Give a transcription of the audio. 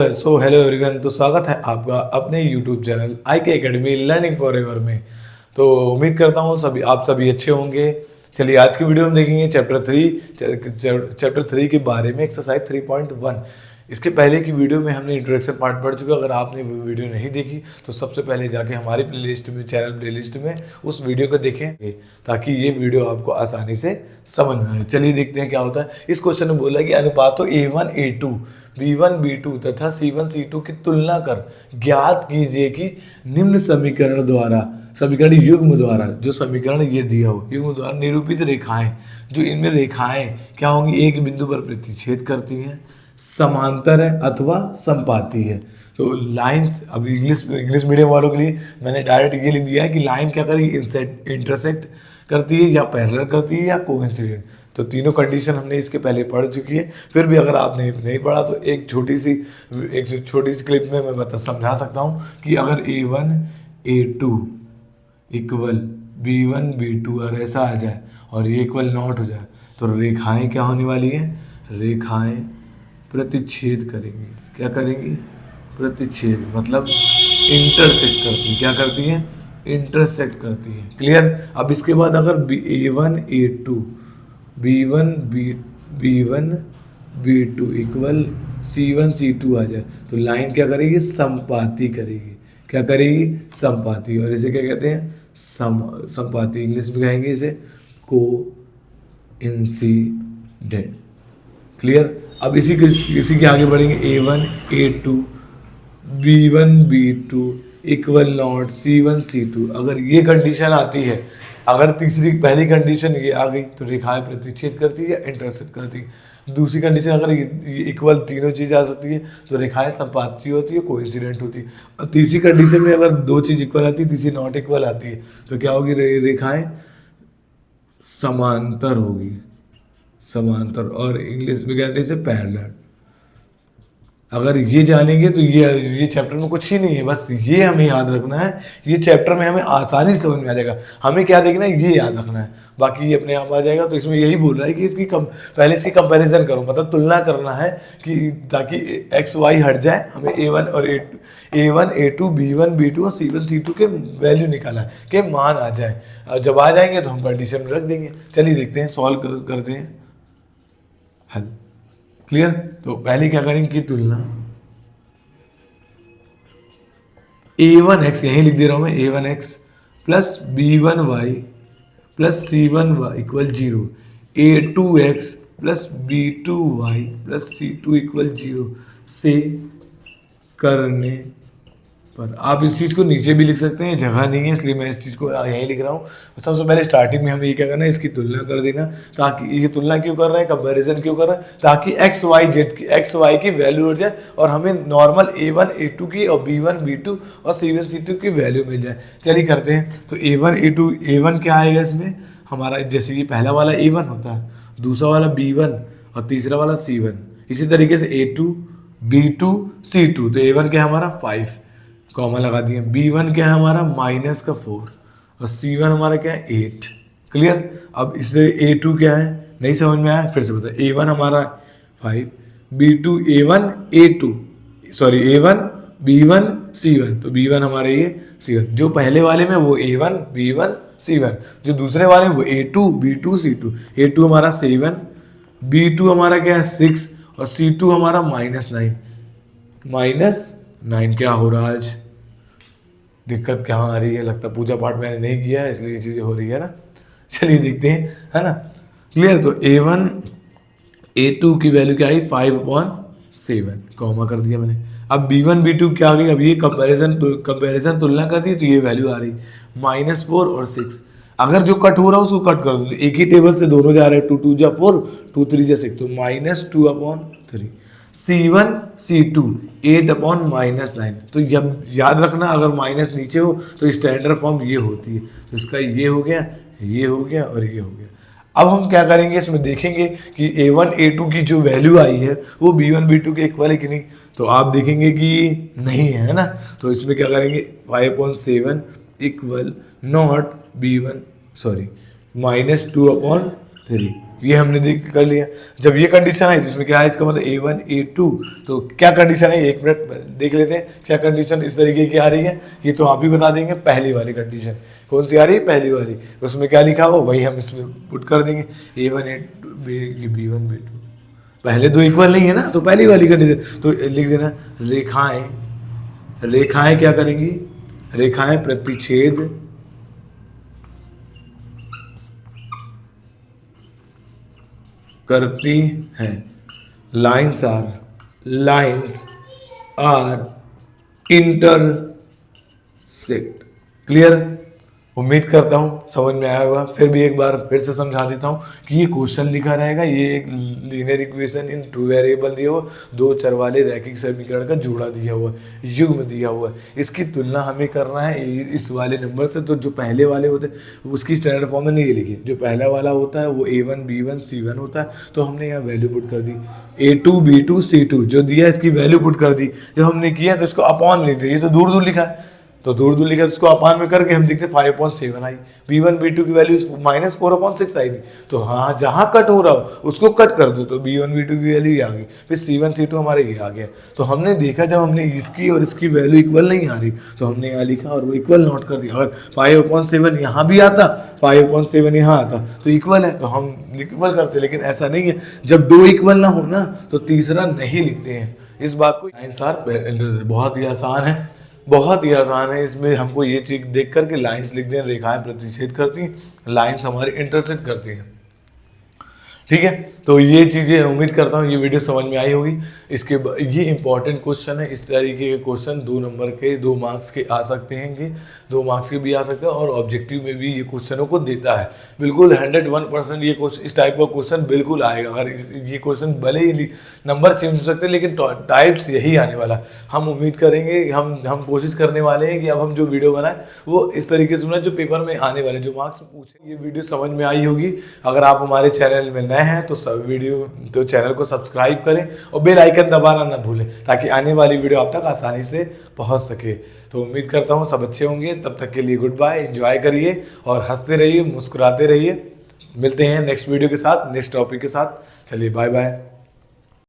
Hello everyone. तो स्वागत है आपका अपने यूट्यूब चैनल आई के अकेडमी लर्निंग फॉर एवर में। तो उम्मीद करता हूँ आप सभी अच्छे होंगे। चलिए आज की वीडियो में देखेंगे चैप्टर 3 के बारे में, एक्सरसाइज 3.1। इसके पहले की वीडियो में हमने इंट्रोडक्शन पार्ट पढ़ चुका। अगर आपने वो वीडियो नहीं देखी तो सबसे पहले जाके हमारी चैनल प्लेलिस्ट में उस वीडियो को देखें ताकि ये वीडियो आपको आसानी से समझ में आए। चलिए देखते हैं क्या होता है। इस क्वेश्चन में बोला कि अनुपातों A1 A2 B1 B2 तथा C1 C2 की तुलना कर ज्ञात कीजिए कि निम्न समीकरण युग्म द्वारा, जो समीकरण ये दिया हो युग्म द्वारा निरूपित रेखाएं, जो इनमें रेखाएं क्या होंगी, एक बिंदु पर प्रतिच्छेद करती हैं, समांतर है अथवा संपाती है। तो लाइंस, अब इंग्लिश मीडियम वालों के लिए मैंने डायरेक्ट ये लिख दिया है कि लाइन क्या करेगी, इंटरसेक्ट करती है या पैरेलल करती है या कोइंसिडेंट। तो तीनों कंडीशन हमने इसके पहले पढ़ चुकी है। फिर भी अगर आपने नहीं पढ़ा तो एक छोटी सी क्लिप में मैं समझा सकता हूँ कि अगर A1 A2 equal B1 B2 और ऐसा आ जाए और ये इक्वल नॉट हो जाए तो रेखाएं क्या होने वाली हैं, रेखाएं प्रतिच्छेद करेंगी। क्या करेंगी? प्रतिच्छेद, मतलब इंटरसेक्ट करती। क्या करती हैं? इंटरसेक्ट करती हैं। क्लियर? अब इसके बाद अगर A1 A2 B1 B2 equal C1 C2 आ जाए तो लाइन क्या करेगी? संपाती करेगी। क्या करेगी? संपाती। और इसे क्या कहते हैं? संपाती। इंग्लिश में कहेंगे इसे को इंसिडेंट। क्लियर? अब इसी के आगे बढ़ेंगे। A1 A2 B1 B2 equal not C1 C2। अगर ये कंडीशन आती है, अगर पहली कंडीशन ये आ गई तो रेखाएं प्रतिच्छेद करती है या इंटरसेक्ट करती है। दूसरी कंडीशन अगर ये इक्वल तीनों चीज़ आ सकती है तो रेखाएं संपाती होती है, कोइंसिडेंट होती है। और तीसरी कंडीशन में अगर दो चीज़ इक्वल आती है, तीसरी नॉट इक्वल आती है तो क्या होगी? रेखाएं समांतर होगी। समांतर, और इंग्लिश में कहते हैं इसे पैरेलल। अगर ये जानेंगे तो ये चैप्टर में कुछ ही नहीं है, बस ये हमें याद रखना है। ये चैप्टर में हमें आसानी से समझ में आ जाएगा। हमें क्या देखना है? ये याद रखना है, बाकी ये अपने आप आ जाएगा। तो इसमें यही बोल रहा है कि पहले इसकी कंपैरिजन करो, मतलब तुलना करना है कि ताकि एक्स वाई हट जाए। हमें A1 A2 B1 B2 और C1 C2 के वैल्यू निकाला है, के मान आ जाए। जब आ जाएंगे तो हम कंडीशन में रख देंगे। चलिए देखते हैं, सॉल्व करते हैं हल। क्लियर? तो पहले क्या करेंगे कि तुलना A1x, यही लिख दे रहा हूं मैं, A1x plus B1y plus C1y equal 0, A2x plus B2y plus C2 equal 0 से करने पर। आप इस चीज़ को नीचे भी लिख सकते हैं, जगह नहीं है इसलिए मैं इस चीज़ को यहीं लिख रहा हूँ। सबसे पहले स्टार्टिंग में हमें ये क्या करना है, इसकी तुलना कर देना। ताकि ये तुलना क्यों कर रहे हैं, कंपैरिजन क्यों कर रहे हैं? ताकि एक्स वाई की वैल्यू उठ जाए और हमें नॉर्मल A1 A2 की और B1 B2 और C1 C2 की वैल्यू मिल जाए। चलिए करते हैं। तो A1 क्या आएगा इसमें हमारा? जैसे कि पहला वाला A1 होता है, दूसरा वाला B1 और तीसरा वाला C1। इसी तरीके से A2 B2 C2। तो A1 क्या है हमारा 5, कॉमा लगा दिए। B1 क्या है हमारा -4 और C1 हमारा क्या है 8। क्लियर? अब इससे A2 क्या है, नहीं समझ में आया? फिर से बता। A1 हमारा 5 B2 A1 A2 sorry A1 B1 C1। तो B1 हमारा ये C1, जो पहले वाले में वो A1 B1 C1, जो दूसरे वाले में वो A2 B2 C2। A2 हमारा 7, B2 हमारा क्या है 6 और C2 हमारा -9। क्या हो रहा है आज? दिक्कत कहाँ आ रही है? लगता पूजा पाठ मैंने नहीं किया है इसलिए ये चीज़ें हो रही है ना। चलिए देखते हैं, है ना। क्लियर? तो A1 A2 की वैल्यू क्या आई? 5/7, कॉमा कर दिया मैंने। अब B1 B2 क्या आ गई? अब ये कंपैरिजन तुलना कर दी तो ये वैल्यू आ रही -4 और 6। अगर जो कट हो रहा है उसको कट कर दो। एक ही टेबल से दोनों जा रहे हैं, 2 2 जा 4 2 3 जा 6, तो -2/3। C1 C2 8/-9। तो जब याद रखना, अगर माइनस नीचे हो तो स्टैंडर्ड फॉर्म ये होती है। तो इसका ये हो गया, ये हो गया और ये हो गया। अब हम क्या करेंगे, इसमें देखेंगे कि A1 A2 की जो वैल्यू आई है वो B1 B2 के इक्वल है कि नहीं। तो आप देखेंगे कि नहीं है ना। तो इसमें क्या करेंगे, 5/7 इक्वल नॉट B1 सॉरी -2/3 ये हमने देख कर लिया। जब ये कंडीशन आई तो इसमें क्या है, इसका मतलब A1 A2, तो क्या कंडीशन है, 1 मिनट देख लेते हैं क्या कंडीशन इस तरीके की आ रही है। ये तो आप ही बता देंगे, पहली वाली कंडीशन कौन सी आ रही है, पहली वाली, उसमें क्या लिखा हो वही हम इसमें पुट कर देंगे। A1 A2 B1 B2, पहले दो इक्वल नहीं है ना, तो पहली वाली कंडीशन तो लिख देना रेखाएं, रेखाएं क्या करेंगी, रेखाएं प्रतिच्छेद करती हैं, लाइन्स आर इंटरसेक्ट। क्लियर, उम्मीद करता हूँ समझ में आया होगा। फिर भी एक बार फिर से समझा देता हूँ कि ये क्वेश्चन लिखा रहेगा, ये एक लीनियर इक्वेशन इन 2 वेरिएबल दिया हुआ, 2 चर वाले रैखिक समीकरण का जोड़ा दिया हुआ, युग्म दिया हुआ है। इसकी तुलना हमें करना है इस वाले नंबर से। तो जो पहले वाले होते हैं उसकी स्टैंडर्ड फॉर्म में नहीं लिखी, जो पहला वाला होता है वो A1 B1 C1 होता है, तो हमने यहाँ वैल्यू पुट कर दी A2 B2 C2 जो दिया इसकी वैल्यू पुट कर दी। जब हमने किया तो इसको अपॉन लिख दिया, ये तो दूर दूर लिखा है तो दूर दूर लिखा, इसको अपान में करके हम देखते 5/7 आई। B1 B2 की वैल्यू -4/6 आई थी, तो हाँ जहाँ कट हो रहा हो उसको कट कर दो, तो B1 B2 की वैल्यू ये आ गई, फिर C1 C2 हमारे ये आ गया। तो हमने देखा जब हमने इसकी और इसकी वैल्यू इक्वल नहीं आ रही तो हमने यहाँ लिखा और वो इक्वल नोट कर दिया। अगर 5/7 यहाँ भी आता, 5/7 यहाँ आता तो इक्वल है, तो हम इक्वल करते, लेकिन ऐसा नहीं है। जब दो इक्वल ना हो ना तो तीसरा नहीं लिखते हैं। इस बात को बहुत ही आसान है, बहुत ही आसान है। इसमें हमको ये चीज देख करके लाइंस लिख दें, रेखाएं प्रतिच्छेद करती हैं, लाइंस हमारी इंटरसेक्ट करती हैं। ठीक है, तो ये चीज़ें उम्मीद करता हूँ ये वीडियो समझ में आई होगी। ये इंपॉर्टेंट क्वेश्चन है, इस तरीके के क्वेश्चन 2 नंबर के 2 मार्क्स के आ सकते हैं, ये 2 मार्क्स के भी आ सकते हैं और ऑब्जेक्टिव में भी ये क्वेश्चनों को देता है। बिल्कुल 101% ये क्वेश्चन, इस टाइप का क्वेश्चन बिल्कुल आएगा। अगर ये क्वेश्चन भले ही नंबर चेंज हो सकते हैं लेकिन टाइप्स यही आने वाला। हम उम्मीद करेंगे, हम कोशिश करने वाले हैं कि अब हम जो वीडियो बनाए वो इस तरीके से बनाए जो पेपर में आने वाले जो मार्क्स पूछे। ये वीडियो समझ में आई होगी। अगर आप हमारे चैनल में हैं तो चैनल को सब्सक्राइब करें और बेल आइकन दबाना ना भूलें ताकि आने वाली वीडियो आप तक आसानी से पहुंच सके। तो उम्मीद करता हूं सब अच्छे होंगे। तब तक के लिए गुड बाय, एंजॉय करिए और हंसते रहिए, मुस्कुराते रहिए। मिलते हैं नेक्स्ट वीडियो के साथ, नेक्स्ट टॉपिक के साथ। चलिए बाय बाय।